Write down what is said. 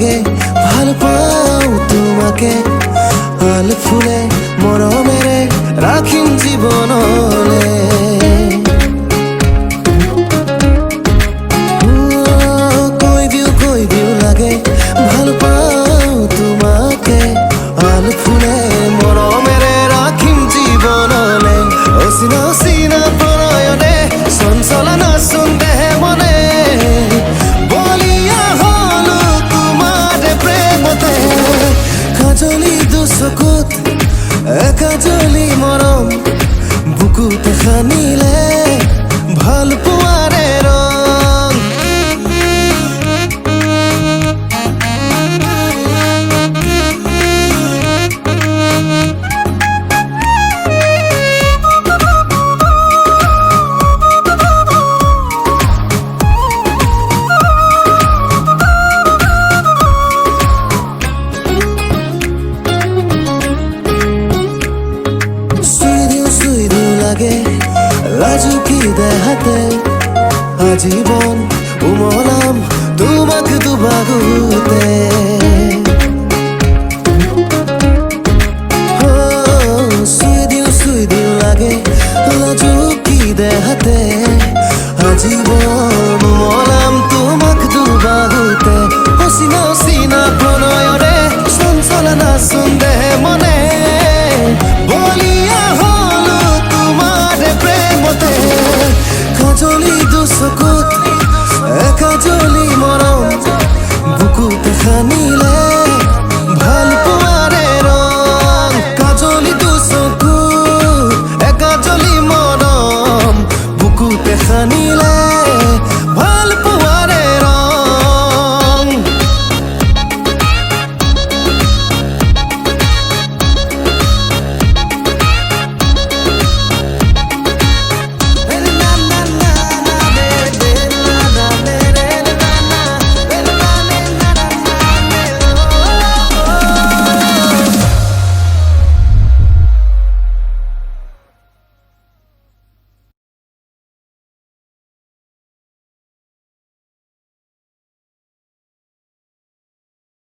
লাগে ভাল পাও তোমাকে আল ফুলে মরমেরে রাখিম জীবনলে কই দিও লাগে ভাল পাও তোমাকে আল ফুলে মরমেরে রাখিম জীবনলে অসিনা অসিনা প্রণয়নে চঞ্চলা নাচুন দেহে মনে বলিয়া হলো তোমার প্রেমতে কাজলি দুচকুত কাজলি মরম বুকুতে খানিলে ভাল পোৱাৰে ৰং লাগে লাজুকি দেহাতে আজীবন উমলাম তোমাক দুবাহুতে